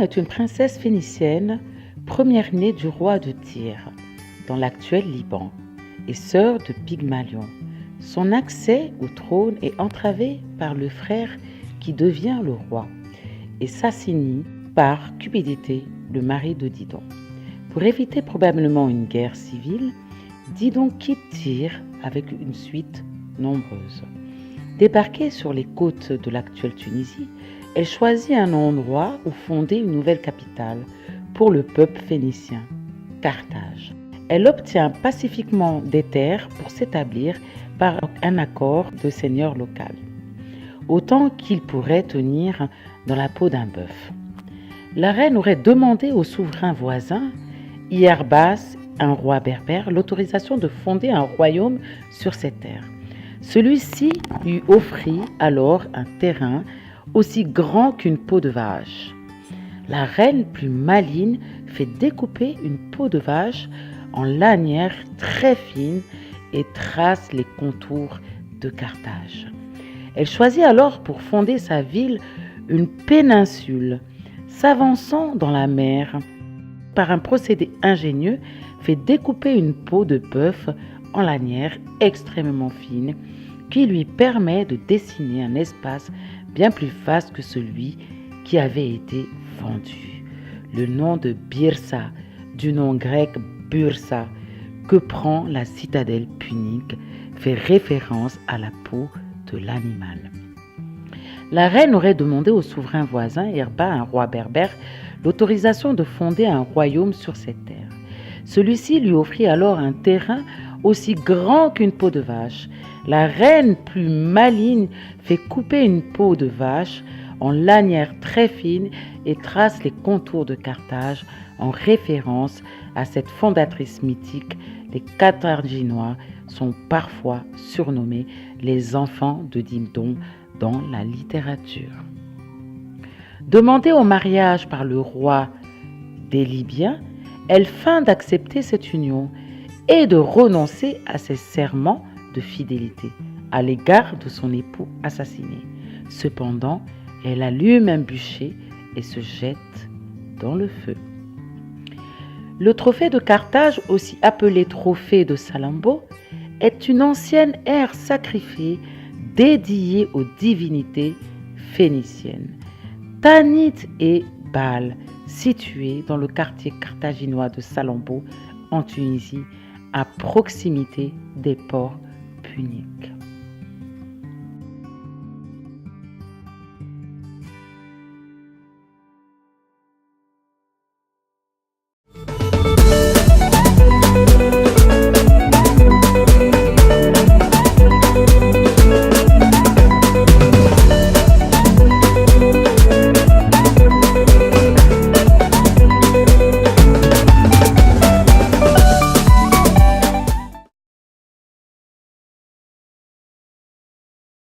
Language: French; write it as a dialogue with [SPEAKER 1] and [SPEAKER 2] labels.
[SPEAKER 1] est une princesse phénicienne, première-née du roi de Tyr, dans l'actuel Liban, et sœur de Pygmalion. Son accès au trône est entravé par le frère qui devient le roi, et Sassynie par Cupidité, le mari de Didon. Pour éviter probablement une guerre civile, Didon quitte Tyr avec une suite nombreuse. Débarquée sur les côtes de l'actuelle Tunisie, elle choisit un endroit où fonder une nouvelle capitale pour le peuple phénicien, Carthage. Elle obtient pacifiquement des terres pour s'établir par un accord de seigneur local, autant qu'il pourrait tenir dans la peau d'un bœuf. La reine aurait demandé au souverain voisin, Iarbas, un roi berbère, l'autorisation de fonder un royaume sur ces terres. Celui-ci lui offrit alors un terrain aussi grand qu'une peau de vache. La reine, plus maligne, fait découper une peau de vache en lanières très fines et trace les contours de Carthage. Elle choisit alors pour fonder sa ville une péninsule s'avançant dans la mer. Par un procédé ingénieux, fait découper une peau de bœuf en lanières extrêmement fines qui lui permet de dessiner un espace bien plus vaste que celui qui avait été vendu. Le nom de Byrsa, du nom grec Bursa, que prend la citadelle punique, fait référence à la peau de l'animal. La reine aurait demandé au souverain voisin, Herba, un roi berbère, l'autorisation de fonder un royaume sur ces terres. Celui-ci lui offrit alors un terrain aussi grand qu'une peau de vache. La reine, plus maligne, fait couper une peau de vache en lanières très fines et trace les contours de Carthage en référence à cette fondatrice mythique. Les Carthaginois sont parfois surnommés les enfants de Didon dans la littérature. Demandée au mariage par le roi des Libyens, elle feint d'accepter cette union et de renoncer à ses serments de fidélité à l'égard de son époux assassiné. Cependant, elle allume un bûcher et se jette dans le feu. Le trophée de Carthage, aussi appelé trophée de Salammbô, est une ancienne aire sacrifiée dédiée aux divinités phéniciennes, Tanit et Baal, située dans le quartier carthaginois de Salammbô, en Tunisie, à proximité des ports puniques.